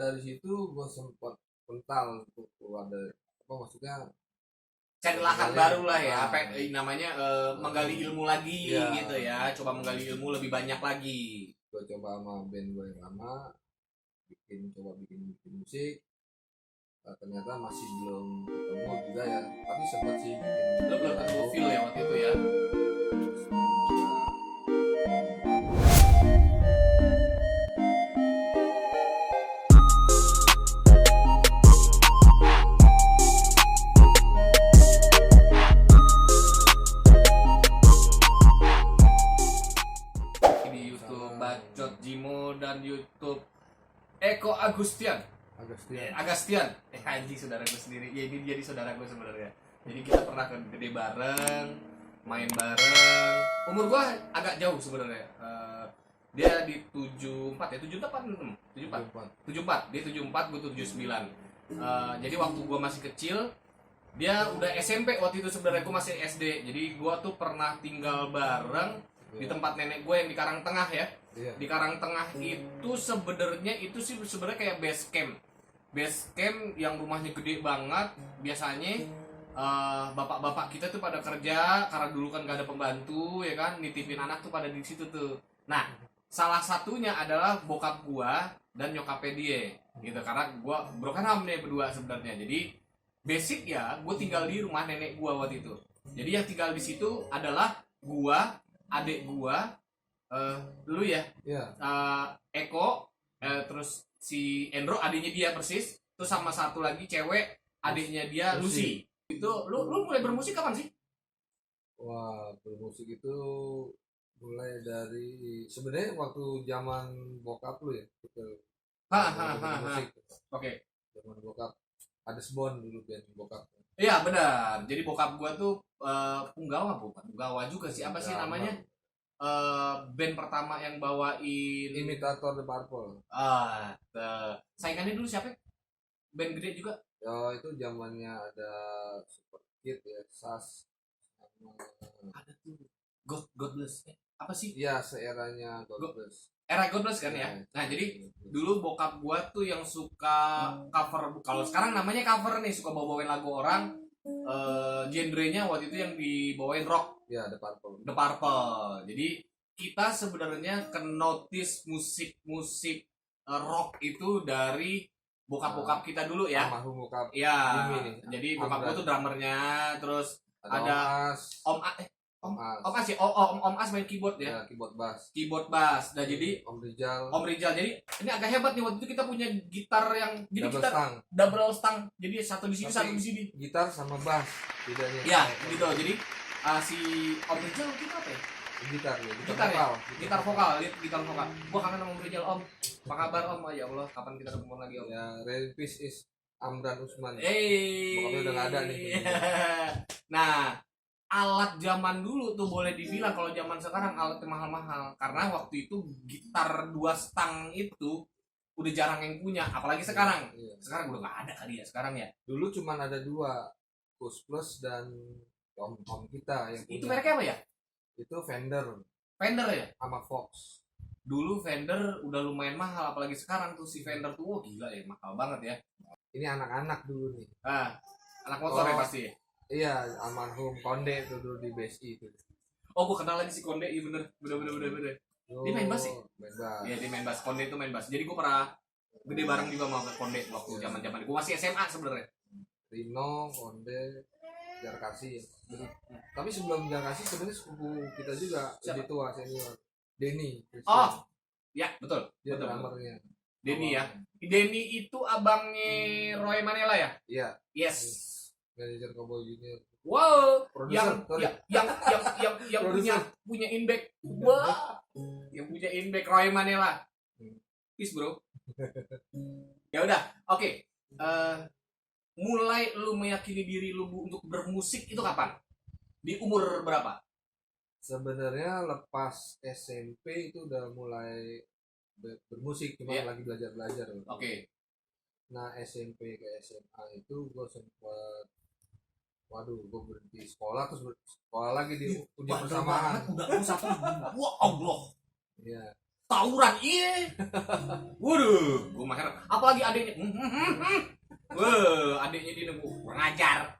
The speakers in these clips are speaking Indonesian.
dari situ gue sempat mental untuk keluar dari apa maksudnya cari lahan baru lah ya, apa Nah. namanya menggali ilmu lagi Iya. gitu ya, coba menggali ilmu lebih banyak lagi. gue coba sama band gue yang lama bikin musik. Ternyata masih belum ketemu juga ya, tapi sempat sih bikin Lu belum ketemu feel ya waktu itu ya. Di YouTube Bacot Jimo dan YouTube Eko Agustian. Anjing saudara gue sendiri. Ya ini jadi saudara gue sebenarnya. Jadi kita pernah gede bareng, main bareng. Umur gue agak jauh sebenarnya. Dia di 74 ya, 74 apa 74? 74. Dia 74, gue 79. Jadi waktu gue masih kecil, dia udah SMP waktu itu sebenarnya, gue masih SD. Jadi gue tuh pernah tinggal bareng di tempat nenek gue yang di Karangtengah ya. Iya. Di Karangtengah itu sebenarnya kayak base camp. Base camp yang rumahnya gede banget. Biasanya bapak-bapak kita tuh pada kerja karena dulu kan gak ada pembantu ya kan, nitipin anak tuh pada di situ tuh. Nah, salah satunya adalah bokap gua dan nyokapnya dia gitu, karena gua broken home nih berdua sebenarnya. Jadi basic ya gua tinggal di rumah nenek gua waktu itu. Jadi yang tinggal di situ adalah gua, adik gua, lu ya, Iya. Eko, terus si Endro adiknya dia persis, terus sama satu lagi cewek adiknya dia Lucy. Itu lu mulai bermusik kapan sih? Wah, bermusik itu mulai dari sebenarnya waktu zaman bokap lu ya, gitu. Musik. Oke. Zaman bokap ada Sebon dulu band bokap. Iya benar. Jadi bokap gua tuh punggawa, bukan punggawa juga sih. Apa sih namanya? Band pertama yang bawain Imitator The Purple. saingannya dulu siapa? Band gede juga. Ya itu zamannya ada Super Kid ya, Sas sama Ada tuh. Godless. Apa sih? iya seeranya Godless. Era Godless kan ya. Nah, jadi dulu bokap gua tuh yang suka cover, kalau sekarang namanya cover nih, suka bawain lagu orang. Genrenya waktu itu yang dibawain rock. Ya The Purple. The Purple. Jadi kita sebenarnya notice musik rock itu dari bokap-bokap kita dulu ya. Almarhum bokap. Iya. Jimmy nih. Jadi bokap gua tuh drummernya, terus ada Om As ya. Om As main keyboard ya. Ya, keyboard bass. Nah, jadi Om Rijal. Jadi ini agak hebat nih, waktu itu kita punya gitar yang jadi double kita stang. double stang. Jadi satu di sini, Tapi satu di sini. Gitar sama bass bedanya. Iya, gitu. Jadi si Om Rijal kita apa ya? Gitar ya, Gitar vokal. Gua kangen sama Om Rijal, Om. Apa kabar, Om? Ya Allah, kapan kita ketemu lagi, Om? Ya, Real Peace is Amran Usman. Bokapnya udah nggak ada nih. Nah, alat zaman dulu tuh boleh dibilang, kalau zaman sekarang alatnya mahal-mahal, karena waktu itu gitar 2 stang itu udah jarang yang punya, apalagi sekarang. Iya. Sekarang udah nggak ada kali ya sekarang ya. Dulu cuma ada 2, Kus Plus dan Om kita yang Itu punya. mereknya apa ya? Itu Fender Ya sama Fox. dulu Fender udah lumayan mahal, apalagi sekarang tuh si Fender tuh gila ya, mahal banget ya. Ini anak-anak dulu nih. Anak motor ya pasti. Iya, almarhum Konde tuh dulu di BSI itu. Gua kenal lagi si Konde. Iya bener. Dia main bass sih? Main bass. Iya, dia main bass. Konde itu main bass. Jadi gua pernah gede bareng juga sama Konde waktu zaman-zaman gua masih SMA sebenarnya. Rino, Konde, Jarkasi. Tapi sebelum Jarkasi sebenarnya sepupu kita juga. Lebih tua senior. Denny. Ya betul. Dia betul. drummernya. Denny ya. Denny itu abangnya Roy Manela ya? Iya. Yes. Manajer Cowboy Junior. Wow. Producer, Yang punya inback. Wah. Yang punya inback Roy Manela. Peace bro. Ya udah. Oke. Mulai lu meyakini diri lu untuk bermusik itu kapan? Di umur berapa? Sebenarnya lepas SMP itu udah mulai bermusik, cuma lagi belajar. Oke. Nah SMP ke SMA itu gue sempet, gue berhenti sekolah terus sekolah lagi di ujian persamaan. Udah satu. Wah Allah. Iya. tawuran iya. Waduh, gue mah heran. Apalagi adiknya. Wah, adiknya dia kurang ajar.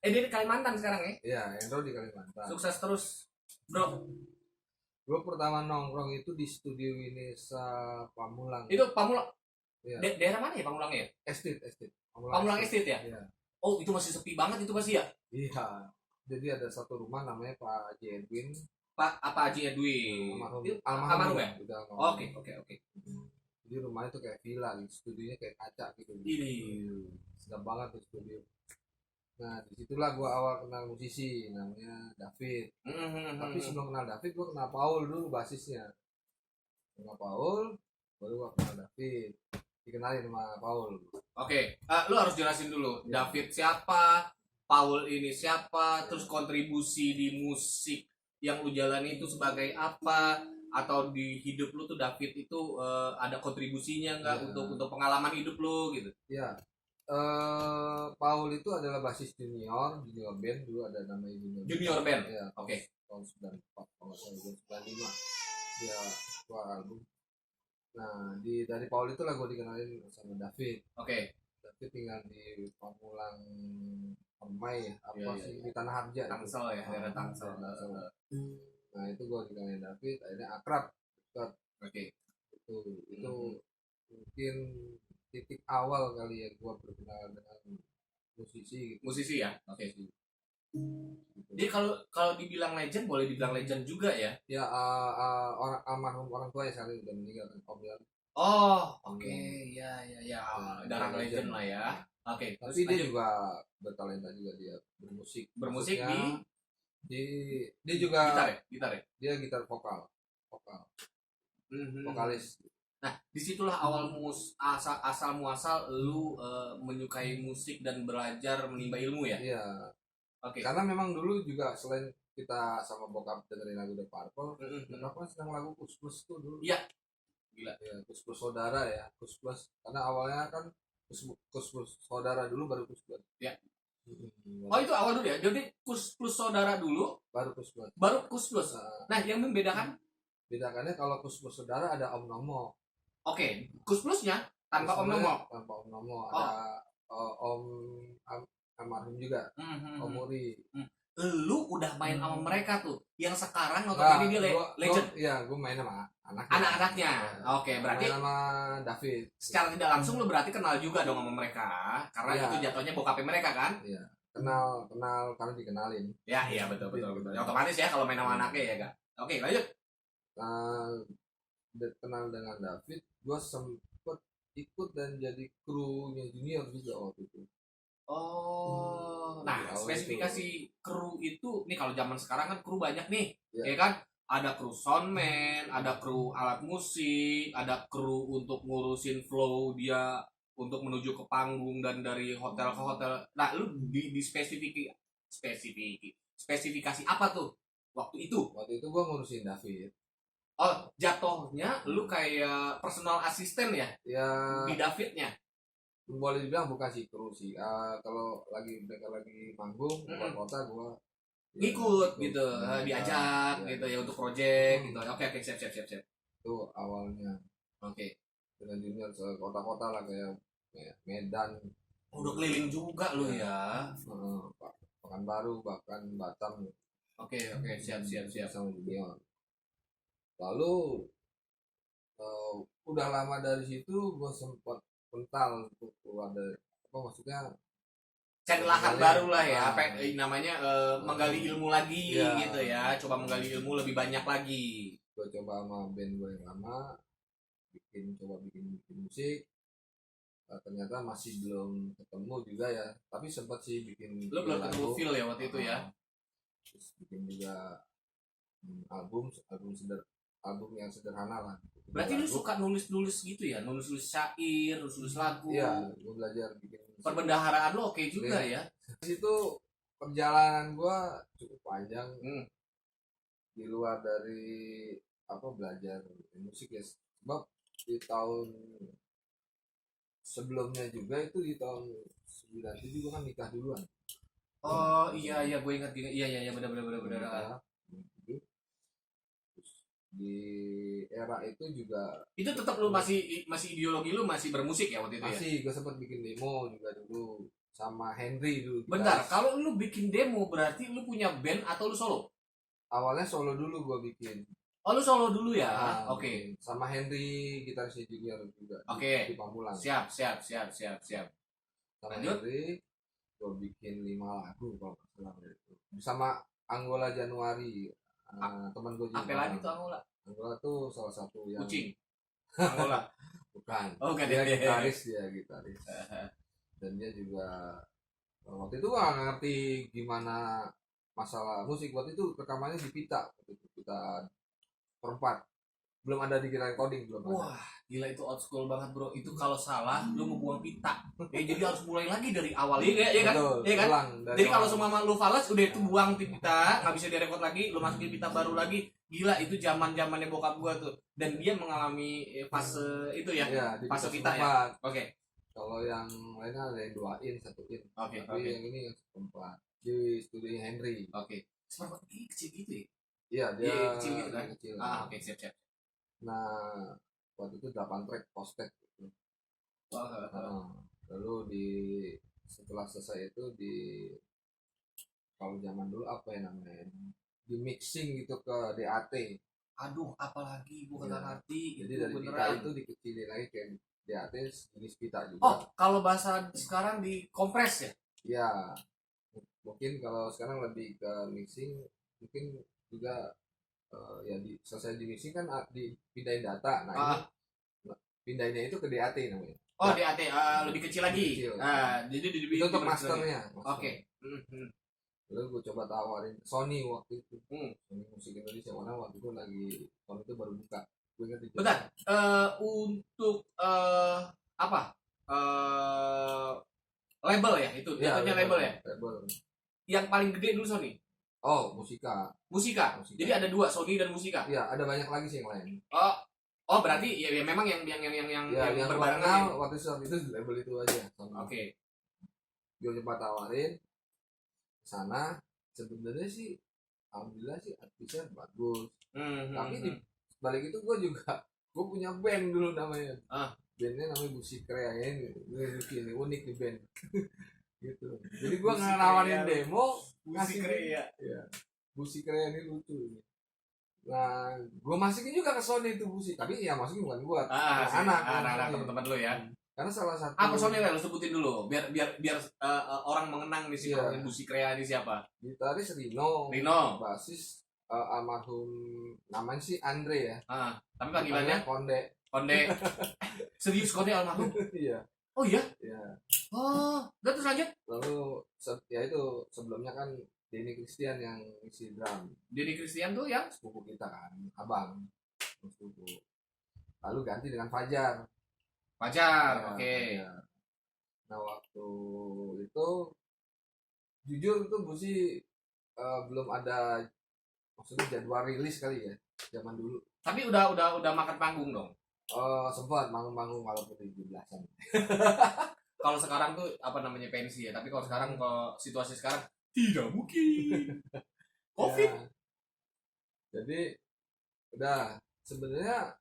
Dia di Kalimantan sekarang ya. Iya, Endro di Kalimantan. Sukses terus, bro. Gue pertama nongkrong itu di studio Winesa Pamulang. Itu Pamulang. Iya. Daerah mana ya Pamulangnya ya? Estate. Pamulang Estate ya? Iya. Oh, itu masih sepi banget itu pasti ya? Iya. Jadi ada satu rumah namanya Pak Haji Edwin. Pak apa Haji Edwin? Almarhum ya? Udah Oke. Jadi rumahnya tuh kayak villa, gitu. Studionya kayak kaca gitu. Ini. Sedap banget tuh studio. Nah, disitulah gue awal kenal musisi, namanya David. Tapi sebelum kenal David, gue kenal Paul dulu basisnya. Kenal Paul, baru gue kenal David. Dikenalin sama Paul. Oke, lu harus jelasin dulu. David siapa? Paul ini siapa? Terus kontribusi di musik yang lu jalani itu sebagai apa? Atau di hidup lu tuh David itu ada kontribusinya nggak untuk pengalaman hidup lu gitu? Iya. Paul itu adalah basis junior band dulu, ada namanya Junior band. Ya, Oke. Tahun 94 kalau saya 95 dia keluar album. Nah, dari Paul itulah gue dikenalin sama David. Oke. David tinggal di Pamulang Permai apa Iya, sih iya. di Tanah Harja. Tangsel ya, daerah Tangsel. Nah, itu gue dikenalin David, akhirnya akrab. Oke. Itu mungkin titik awal kali ya gue berkenalan dengan musisi gitu. Musisi ya. Oke. Jadi kalau dibilang legend boleh dibilang legend juga ya. Ya orang almarhum orang tua ya sekali udah meninggal kan Om Yan. Oh, oke. Ya. Darah legend lah ya. Oke. Tapi dia juga bertalenta juga, dia bermusik. Bermusik Maksudnya, dia juga gitar ya. Dia gitar vokal. Vokalis. Nah, disitulah awal asal muasal lu menyukai musik dan belajar menimba ilmu ya. Iya. Oke. Karena memang dulu juga selain kita sama bokap dengerin lagu The Purple, bokap kan senang lagu Kus Plus tuh dulu. Iya. Gila. Ya, Kus Plus Saudara ya, Kus Plus. Karena awalnya kan Kus Plus Saudara dulu baru Kus Plus. Ya. Oh, itu awal dulu ya. Jadi Kus Plus Saudara dulu, baru Kus Plus. Baru Kus Plus. Nah, yang membedakan? Bedakannya kalau Kus Plus Saudara ada Om Nomo. Oke, Kus Plusnya tanpa Om Nomo. Tanpa Om Nomo, ada Om almarhum juga, Om Muri. Lu udah main sama mereka tuh, yang sekarang notabene dia legend. Iya, gue main sama anak-anaknya. Oke, berarti main sama David. Secara tidak langsung lu berarti kenal juga dong sama mereka, karena itu jatuhnya bokapnya mereka kan? Iya, kenal karena dikenalin. Ya, iya betul. Ya, otomatis ya kalau main sama anaknya ya, Kak. Oke, lanjut. Kenal dengan David, gue sempet ikut dan jadi krunya Junior juga waktu itu. Oh, nah spesifikasi kru itu nih, kalau zaman sekarang kan kru banyak nih, ya kan? Ada kru soundman, ada kru alat musik, ada kru untuk ngurusin flow dia untuk menuju ke panggung dan dari hotel ke hotel. Nah, lu di spesifikasi apa tuh waktu itu? Waktu itu gue ngurusin David. Oh, jatuhnya lu kayak personal assistant ya? Ya. Di Davidnya. Boleh dibilang bukan sih kru sih. Kalau mereka lagi manggung keluar kota, gue ngikut gitu, diajak gitu ya untuk project gitu. Oke, siap. Itu awalnya. Oke. Dengan Junior ke kota-kota lah kayak Medan. Udah keliling juga lu ya. Pekanbaru, bahkan Batam. Oke, siap. Sama Junior. Lalu udah lama dari situ gue sempat mental untuk keluar dari maksudnya cari lahan baru lah ya, apa namanya menggali ilmu lagi gitu ya, coba menggali ilmu lebih banyak lagi. Gue coba sama band gue yang lama bikin musik, ternyata masih belum ketemu juga ya, tapi sempat sih bikin. Lo belum ketemu feel ya waktu itu ya? Terus bikin juga album yang sederhana lah. Berarti lu suka nulis gitu ya, nulis syair, nulis lagu. Iya, gue belajar bikin musik. Perbendaharaan lo oke juga ya. Di situ perjalanan gue cukup panjang. Di luar dari belajar musik ya, sebab di tahun sebelumnya juga itu di tahun 97 gue kan nikah duluan. Oh iya gue ingat iya benar. di era itu juga Itu tetap lu masih ideologi lu masih bermusik ya waktu itu ya? masih. Gue sempat bikin demo juga dulu sama Henry dulu. Bentar, kalau lu bikin demo berarti lu punya band atau lu solo? Awalnya solo dulu gue bikin. Oh, lu solo dulu ya? Nah, Oke. sama Henry gitarisnya Junior juga Oke. di Pamulang. Siap. Sama Lanjut. Henry gue bikin 5 lagu kalau nggak salah itu. Sama Anggola Januari, teman gue juga. Apa lagi tuh Angola? Anggola tuh salah satu yang Kucing. Angola. bukan. Oh, kan Dia ya. gitaris. Dan dia juga waktu itu gak ngerti gimana masalah musik. Waktu itu rekamannya di pita, waktu itu pita perempat, belum ada di recording, belum ada. Wah, gila itu old school banget bro. Itu kalau salah lu mau buang pita. Ya jadi harus mulai lagi dari awal. Iya kan? Betul, Iya kan? ulang dari Jadi kalau awal. semua lu falas udah itu buang di pita, nggak bisa direkod lagi, lu masukin pita baru lagi. Gila itu zaman-zamannya bokap gua tuh. Dan dia mengalami fase itu ya. Iya, di fase pita pita ya. seperempat. Oke. Kalau yang lainnya ada yang 2 in, 1 in. Oke. Tapi yang ini yang seperempat di studio Henry. Oke. Seperempat ini kecil gitu ya? Iya, dia Iya, kecil gitu kan? kecil. Oke, siap. Nah, waktu itu 8 track posted gitu. Lalu setelah selesai itu kalau zaman dulu apa ya namanya, di mixing gitu ke DAT. Aduh, apalagi gua kagak Iya. ngerti. Jadi Itu dari pita beneran. itu dikecilin lagi kayak DAT jenis pita juga. Oh, kalau bahasa sekarang di kompres ya? Ya, mungkin kalau sekarang lebih ke mixing, mungkin juga ya selesai di mixing kan dipindahin data. Nah, ini pindahinnya itu ke DAT namanya. Oh, DAT lebih kecil lagi. Kecil. Jadi Itu untuk masternya. Oke. Lalu gue coba tawarin Sony waktu itu. Hmm. Sony Musik Indonesia, karena waktu itu Sony itu baru buka. Gue ingat itu. Bentar, untuk apa? Label ya itu, Ya, jatuhnya label ya. Label. Yang paling gede dulu Sony. Oh, Musika. Musika. Jadi ada 2, Sony dan Musika. Iya, ada banyak lagi sih yang lain. Oh berarti ya memang yang yang berbarengan. waktu itu label itu aja. Oke. Gue coba tawarin sana, sebenarnya sih alhamdulillah sih artisnya bagus. Tapi di balik itu gue punya band dulu namanya. Bandnya namanya Busi Kreain gitu. Ini unik di band. Gitu. Jadi gue nawarin demo, Busi Krea. Ya. Busi Kreain ini lucu ini. Nah, gue masukin juga ke Sony itu Busi, tapi ya masukin bukan buat anak teman-teman lo ya. Karena salah satu personilnya lo sebutin dulu biar orang mengenang di sini Busi Krea ini siapa. Gitaris Rino. Basis almarhum namanya sih Andre ya. Tapi panggilannya Konde. Serius Konde almarhum? Iya. Oh iya? Iya. Oh, terus lanjut. Lalu ya itu sebelumnya kan Denny Christian yang isi drum. Denny Christian tuh yang sepupu kita kan, abang sepupu. Lalu ganti dengan Fajar. Oke. Fajar. Nah waktu itu jujur itu Busi belum ada, maksudnya jadwal rilis kali ya zaman dulu. Tapi udah makan panggung dong. Sempat manggung-manggung walaupun 17-an. Kalau sekarang tuh apa namanya pensi ya, tapi kalau sekarang kalau situasi sekarang tidak mungkin. Covid. Ya. Jadi udah sebenarnya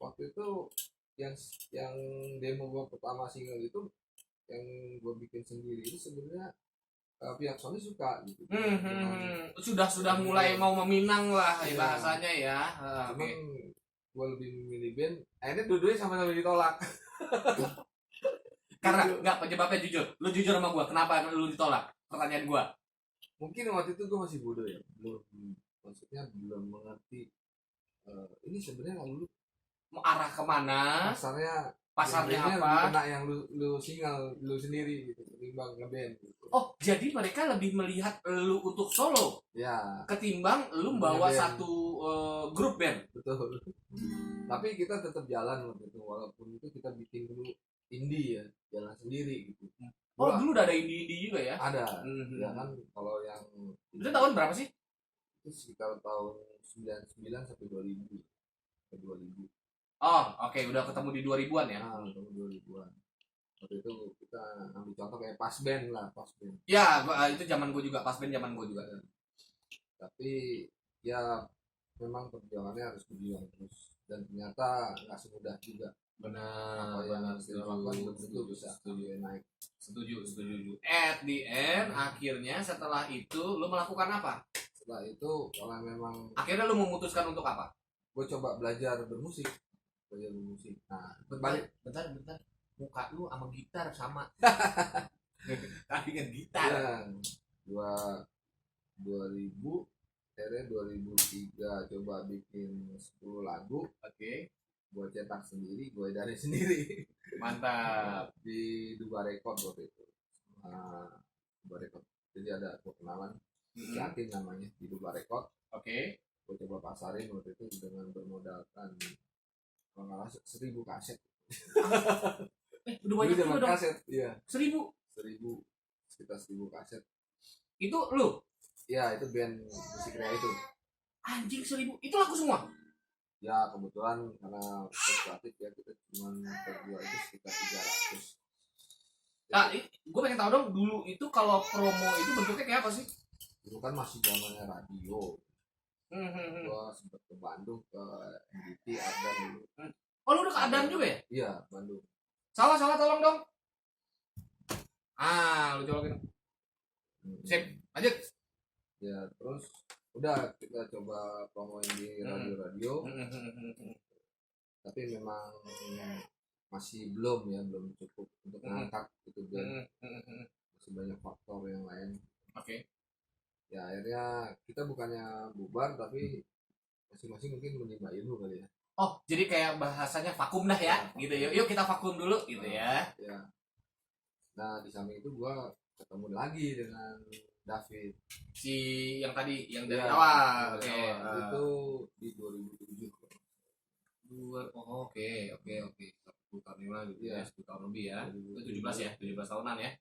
waktu itu yang demo gue pertama single itu yang gue bikin sendiri itu sebenarnya pihak Sony suka gitu. Sudah mulai mau meminang lah ya bahasanya ya. Cuman gue lebih memilih band. Akhirnya dua-duanya sama-sama ditolak. Karena nggak penyebabnya jujur. Lu jujur sama gue. Kenapa lu ditolak? Pertanyaan gue. Mungkin waktu itu gue masih bodoh ya. Maksudnya belum mengerti. Ini sebenarnya lu mau arah kemana? Pasarnya apa? Kena yang lu single lu sendiri gitu. Ketimbang ngeband. Gitu. Oh, jadi mereka lebih melihat lu untuk solo. Ya. Ketimbang lu bawa satu grup band. Betul. Tapi kita tetap jalan waktu itu, walaupun itu kita bikin dulu indie ya, jalan sendiri gitu. Oh, dulu udah ada indie juga ya? Ada. Ya kan kalau yang itu tahun berapa sih? Itu sekitar tahun 99 sampai 2000. Oh, oke, udah ketemu di 2000-an ya? Ketemu 2000-an. Waktu itu kita ambil contoh kayak pas band. Ya, itu zaman gue juga, pas band zaman gue juga. Tapi ya memang perjuangannya harus berjuang terus, dan ternyata nggak semudah juga. Benar, Apa yang benar, kita lakukan belum tentu bisa naik. setuju. At the end, akhirnya setelah itu lu melakukan apa? Setelah itu kalau memang Akhirnya lu memutuskan untuk apa? gue coba belajar bermusik. Nah, Bentar. Muka lu sama gitar sama. Tapi kan gitar. ya, 2000 akhirnya 2003 coba bikin 10 lagu. Oke. Gue cetak sendiri, gue dari sendiri. Mantap. Di Duba Record waktu itu. Duba Record. Jadi ada kenalan Yatin namanya di Duba Record. Oke. Gue coba pasarin waktu itu dengan bermodalkan kalau nggak salah 1000 kaset. Udah banyak Dulu zaman juga dong. kaset, iya. 1000. Sekitar 1000 kaset. Itu lu? Ya, itu band musik Rea itu. Anjing 1000. Itu lagu semua? Ya, kebetulan karena fluktuatif ya, kita cuma terjual itu sekitar 300. Nah, gue pengen tahu dong dulu itu kalau promo itu bentuknya kayak apa sih? Dulu kan masih zamannya radio. Gua sempat ke Bandung, ke MDT, Ardan dulu. Oh, lu udah ke Adam juga ya? Iya, Bandung. Salah tolong dong. Lu colokin. Sip, lanjut. Ya, terus udah kita coba promoin di radio-radio. Tapi memang masih belum cukup untuk mengangkat itu band. Masih banyak faktor yang lain. Oke. Ya akhirnya kita bukannya bubar, tapi masing-masing mungkin menimba ilmu kali ya. Oh, jadi kayak bahasanya vakum dah ya, gitu ya. Yuk kita vakum dulu, gitu ya. Ya. Nah di samping itu gua ketemu lagi dengan David. Si yang tadi, yang dari Ya, awal. Oke. Itu di 2007. Oke. 10 tahun yang lalu, Iya. 10 tahun lebih ya. Itu 17 ya, 17 tahunan ya.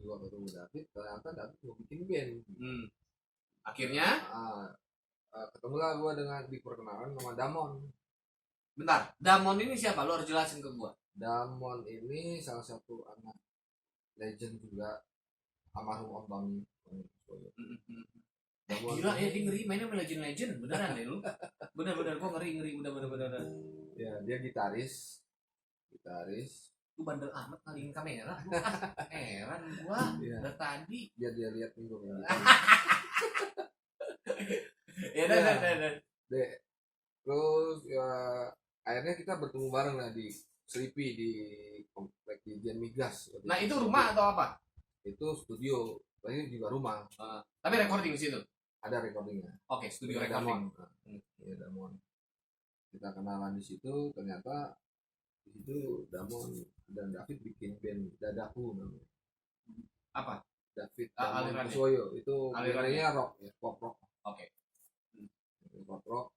Gua ketemu David, ternyata David mau bikin band. Akhirnya ketemulah gua dengan diperkenalkan sama Damon. bentar, Damon ini siapa? Lo harus jelasin ke gua. Damon ini salah satu anak legend juga, almarhum Om Bami. Gila ya, dia ngeri mainnya sama legend beneran deh lu. Bener gua ngeri bener. Ya, dia gitaris. Lu bandel amat ngalihin kamera. Heran gua dari tadi. Biar dia lihat nih gua kayak gitu. Ya udah. Terus ya akhirnya kita bertemu bareng lah di Sleepy di komplek di Dian Migas. Nah, itu rumah atau apa? Itu studio, ini juga rumah. Tapi recording di situ. Ada recordingnya. Oke, studio Ya, recording. Damon. Kita kenalan di situ, ternyata di situ Damon dan David bikin band Dadaku namanya. Apa? David alirannya. Kusoyo itu Alirannya. alirannya rock ya, pop rock. Oke. Pop rock.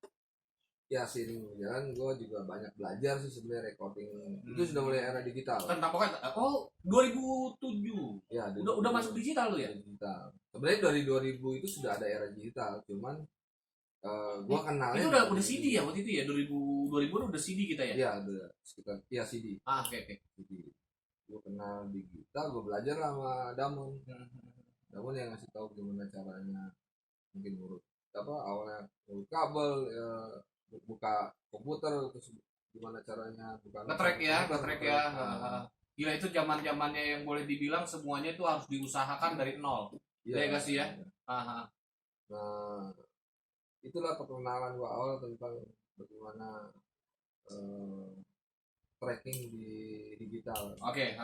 Ya sini jalan gue juga banyak belajar sih sebenarnya recording. Itu sudah mulai era digital. Tentang pokoknya 2007. Ya, Udah masuk digital lu ya? Digital. Sebenarnya dari 2000 itu sudah ada era digital, cuman gua kenalnya itu udah CD ya waktu itu ya, 2000 udah CD kita ya? Iya, udah sekitar CD. Oke. CD. Gua kenal digital, gua belajar lah sama Damon. Damon yang ngasih tahu gimana caranya, mungkin ngurut awalnya ngurut kabel, buka komputer, terus gimana caranya buka ngetrack ya. Gila, itu zaman-zamannya yang boleh dibilang semuanya itu harus diusahakan dari nol. Iya gak sih ya? Nah, itulah perkenalan gua awal tentang bagaimana tracking di digital. Oke.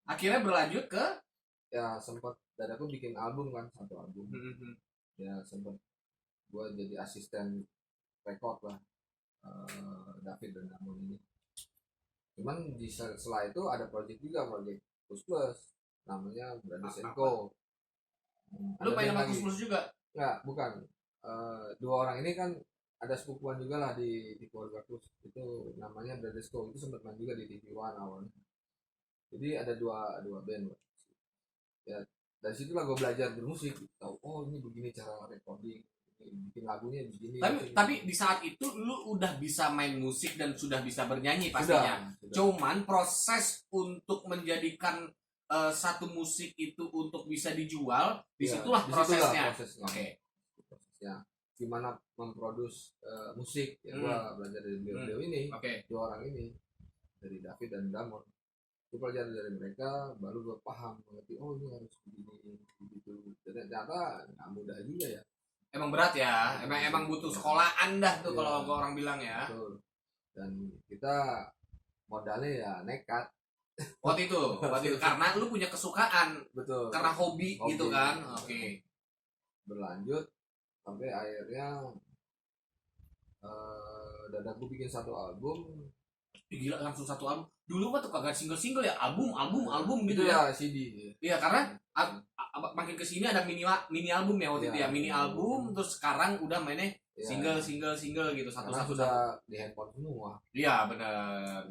Akhirnya berlanjut ke ya sempat Dadaku bikin album kan, satu album. Ya sempat gua jadi asisten record lah David dan Damon ini. Cuman di setelah itu ada project Plus namanya Brothers and Co. Lu main sama Plus juga? Enggak, bukan. Dua orang ini kan ada sepupuan juga lah di keluarga Plus. Itu namanya Brothers Co. Itu sempat main juga di TV One awalnya. Jadi ada dua band. Ya dari situlah gue belajar bermusik. Tahu ini begini cara recording, bikin lagunya begini. Tapi di saat itu lu udah bisa main musik dan sudah bisa bernyanyi pastinya. Sudah. Cuman proses untuk menjadikan satu musik itu untuk bisa dijual, disitulah prosesnya. Oke. Prosesnya. gimana memproduksi musik ya gua belajar dari beliau ini, dua orang ini, dari David dan Damon. Gue pelajari dari mereka, baru gue paham mengerti, oh ini harus begini begitu. Dan ternyata nggak mudah juga ya. Emang berat ya, emang butuh sekolahan dah tuh kalau orang bilang ya. Betul. Dan kita modalnya ya nekat. Waktu itu karena lu punya kesukaan. Betul. Karena hobi gitu kan. Oke. Berlanjut sampai akhirnya dadak gue bikin satu album. Gila, langsung satu album. Dulu mah tuh kagak single ya, album gitu ya. CD. Iya, karena makin kesini ada mini album ya waktu itu ya, mini album, terus sekarang udah mainnya single gitu, satu-satu sudah di handphone semua. Iya, benar.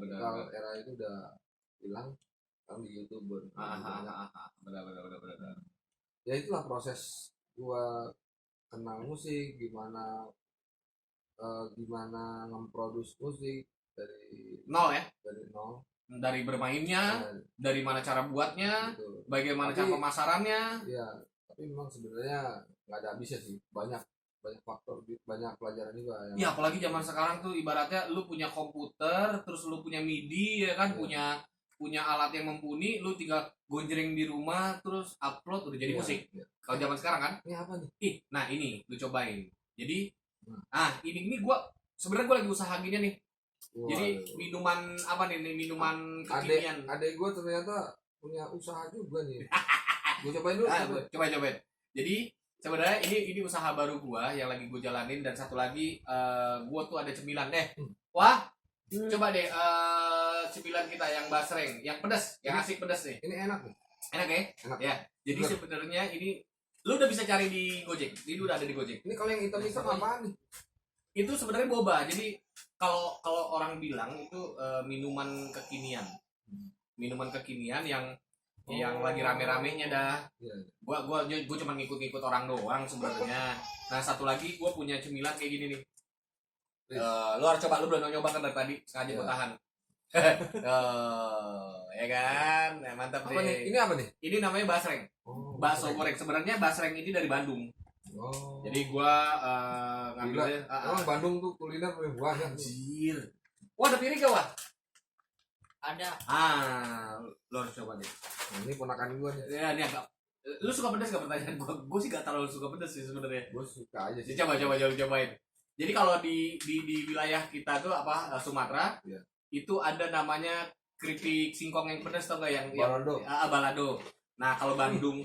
Era itu udah hilang, sekarang di YouTube. Benar. Ya itulah proses gua kenal musik, gimana memproduksi musik dari nol ya, dari nol, dari bermainnya, dari mana cara buatnya, gitu. Bagaimana cara pemasarannya. Iya, tapi memang sebenarnya nggak ada habisnya sih, banyak faktor, banyak pelajaran juga yang... Ya apalagi zaman sekarang tuh ibaratnya lu punya komputer, terus lu punya MIDI ya kan, punya alat yang mumpuni, lu tinggal gonjreng di rumah terus upload udah jadi musik. Kalau zaman sekarang kan, ini apa nih? Nah ini lu cobain. Jadi ini gua sebenarnya lagi usaha gini nih. Jadi minuman apa nih? Minuman kekinian. Adek gue ternyata punya usaha juga nih. Gue cobain dulu. Cobain. Jadi sebenarnya ini usaha baru gue yang lagi gue jalanin, dan satu lagi gue tuh ada cemilan deh. Wah, coba deh cemilan kita yang basreng, yang pedas, yang asik pedas nih. Ini enak nih. Enak ya? Enak. Ya. Jadi sebenarnya ini lu udah bisa cari di Gojek. Ini udah ada di Gojek. Ini kalau yang hitam-hitam apaan nih? Itu sebenarnya boba. Jadi kalau orang bilang itu minuman kekinian yang lagi rame-ramenya dah. Gua cuma ngikut orang doang sebenarnya. Nah satu lagi gua punya cemilan kayak gini nih. Lu harus coba, lu belum nyoba kan dari tadi, sengaja gua tahan. Ya kan, nah, mantap apa deh. Nih? Ini apa nih? Ini namanya basreng. Bakso goreng. Sebenarnya basreng ini dari Bandung. Jadi gua ngambilnya. Emang Bandung tuh kuliner paling banyak. Anjir. Wah, ada piring gak, Wah? Ada. Lo harus coba deh. Nah, ini ponakan gua nih. Ya, ini agak. Lu suka pedas gak, pertanyaan gua? Gua sih gak terlalu suka pedas sih sebenarnya. Gua suka aja sih. Cobain. Jadi kalau di wilayah kita tuh Sumatera, itu ada namanya keripik singkong yang pedas, tau gak, yang balado. Nah, kalau Bandung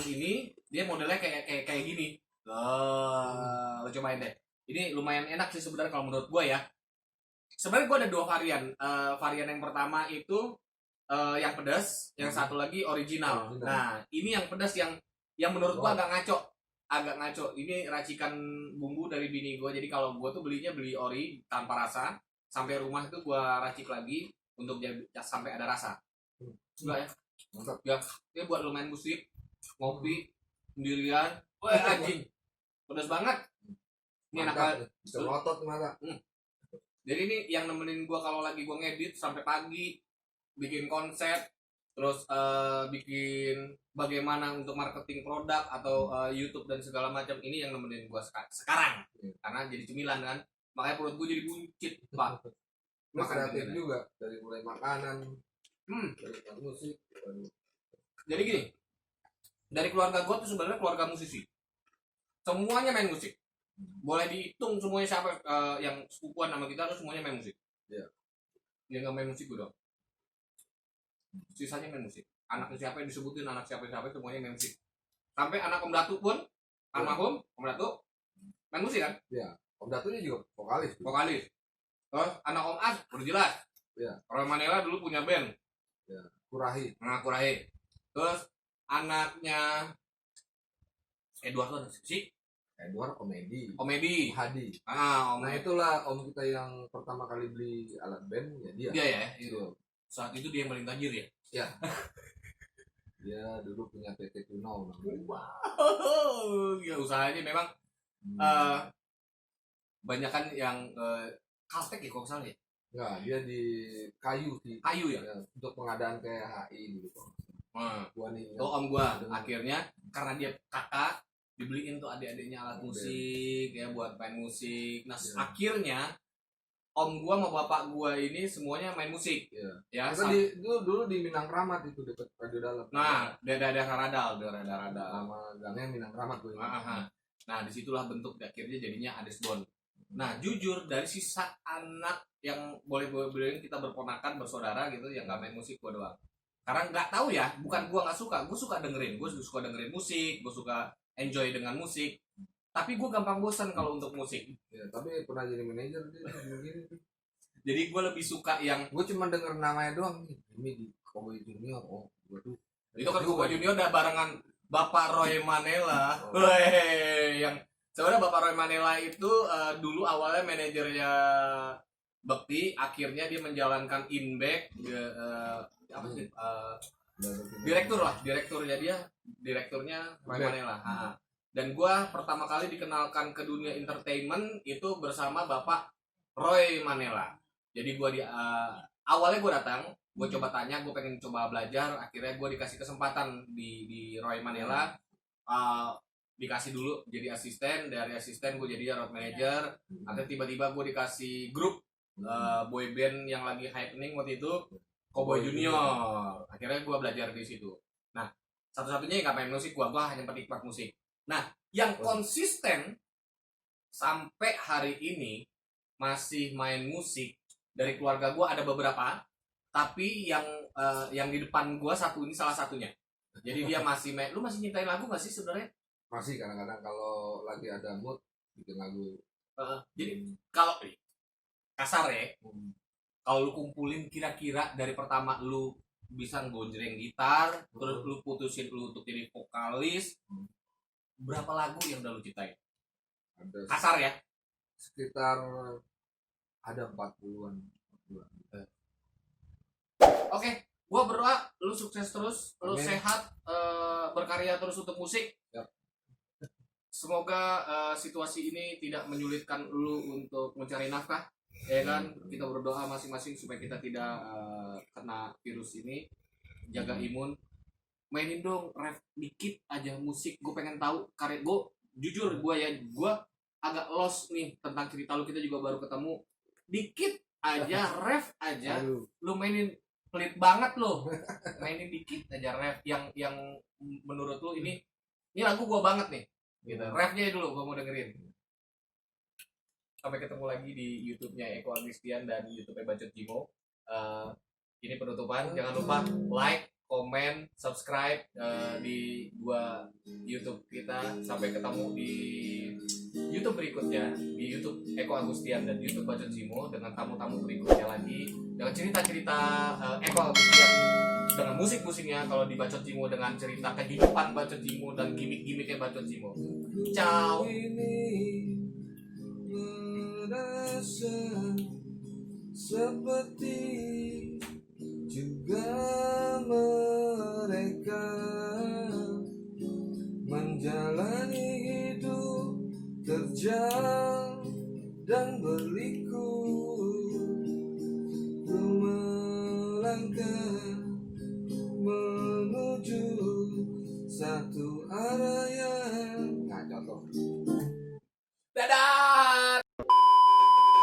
ini dia modelnya kayak gini. Lo cobain deh. Ini lumayan enak sih sebenarnya kalau menurut gua ya. Sebenarnya gua ada dua varian. Varian yang pertama itu yang pedas, yang satu lagi original. Nah, ini yang pedas yang menurut gua agak ngaco. Ini racikan bumbu dari bini gua. Jadi kalau gua tuh beli ori tanpa rasa, sampai rumah itu gua racik lagi untuk sampai ada rasa. Enggak ya? Mantap. Ya, ini buat lu main musik, ngopi sendirian. Wah, anjing. Pedas banget. Ini enak banget. Bisa ngotot mata. Jadi ini yang nemenin gua kalau lagi gua ngedit sampai pagi, bikin konsep, terus bikin bagaimana untuk marketing produk atau YouTube dan segala macam. Ini yang nemenin gua sekarang. Karena jadi cemilan kan. Makanya perut gua jadi buncit, Pak. Kreatif juga dari mulai makanan, dari musik. Jadi gini, dari keluarga gue tuh sebenarnya keluarga musisi, semuanya main musik. Boleh dihitung semuanya siapa yang sepupuan sama kita, tuh semuanya main musik. Dia nggak main musik gue dong. Sisanya main musik. Anaknya siapa yang disebutin, anak siapa semuanya main musik. Sampai anak Om Datu pun, almarhum Om Datu main musik kan? Iya. Om Datunya juga vokalis. Terus anak Om As udah jelas. Roy Manela dulu punya band. Kurahi. Terus anaknya Edward tuh ada sih. Edward komedi. Hadi. Nah itulah om kita yang pertama kali beli alat band ya dia. Dia ya. Itu. Saat itu dia yang paling tajir ya. Iya. Dia dulu punya PT Tunau. Wow. Ya usahanya memang banyak kan yang Caltech ya kalau salah ya. Enggak, dia di kayu sih. Kayu ya? Untuk pengadaan kayak HI gitu. Om gua akhirnya karena dia kakak, dibeliin tuh adik-adiknya alat Band. musik ya buat main musik. Nah Iya. akhirnya om gua sama bapak gua ini semuanya main musik Iya. ya. Kita dulu di Minang Kramat itu dekat Radio Dalam. Nah daerah radal Sama gangnya Minang Kramat gue. Nah disitulah bentuk akhirnya jadinya Adesbon. Nah jujur dari sisa anak yang boleh bilang kita berponakan bersaudara gitu yang nggak main musik gua doang. Karena nggak tahu ya, bukan gua nggak suka, gua suka dengerin musik, gua suka enjoy dengan musik. Tapi gua gampang bosan kalau untuk musik. Ya, tapi pernah jadi manajer dia begini. Jadi gua lebih suka yang Gue cuma denger namanya doang nih. Ini di Cowboy Junior. Oh, waduh. itu kan Kuba Junior udah barengan Bapak Roy Manela. Oh. Yang sebenarnya Bapak Roy Manela itu dulu awalnya manajernya Bekti, akhirnya dia menjalankan Inback apa sih? Direkturnya Roy Manela. Dan gua pertama kali dikenalkan ke dunia entertainment itu bersama Bapak Roy Manela. Jadi gua awalnya gua datang, gua coba tanya, gua pengen coba belajar, akhirnya gua dikasih kesempatan di Roy Manela. Dikasih dulu jadi asisten, dari asisten gue jadi road manager. Akhirnya tiba-tiba gue dikasih grup boy band yang lagi happening waktu itu, Cowboy Junior. Akhirnya gue belajar di situ. Nah, satu-satunya yang gak main musik gue hanya penikmat musik. Nah, yang konsisten sampai hari ini masih main musik dari keluarga gue ada beberapa, tapi yang di depan gue satu ini salah satunya. Jadi dia masih main. Lu masih nyiptain lagu gak sih sebenarnya? Masih kadang-kadang kalau lagi ada mood bikin lagu. Jadi kalau kasar ya, kalau lu kumpulin kira-kira dari pertama lu bisa ngonjreng gitar, terus lu putusin lu untuk jadi vokalis, berapa lagu yang udah lu ciptain? Ada Kasar ya? sekitar ada 40-an. Oke, gua berdoa lu sukses terus, lu Amin. sehat, berkarya terus untuk musik. Yap. Semoga situasi ini tidak menyulitkan lu untuk mencari nafkah, ya kan? Kita berdoa masing-masing supaya kita tidak kena virus ini. Jaga imun. Mainin dong ref dikit aja musik. Gue pengen tahu karya gue. Jujur gue agak lost nih tentang cerita lu. Kita juga baru ketemu. Dikit aja ref aja. Aduh. Lu mainin pelit banget lo. Mainin dikit aja ref yang menurut lu ini lagu gue banget nih. Gitu. Refnya dulu gue mau dengerin. Sampai ketemu lagi di YouTube-nya Eko Agustian dan YouTube-nya Bacot Jimo. Ini penutupan. Jangan lupa like, komen, subscribe di dua YouTube kita. Sampai ketemu di YouTube berikutnya, di YouTube Eko Agustian dan YouTube Bacot Jimo dengan tamu-tamu berikutnya lagi, dengan cerita-cerita Eko Agustian dengan musik-musiknya, kalau di Bacot Jimo dengan cerita kehidupan Bacot Jimo dan gimmick-gimmicknya Bacot Jimo. Ciao. Ini merasa seperti juga mereka menjalani hidup terjal dan berliku, melangkah menuju satu arah yang Dadah.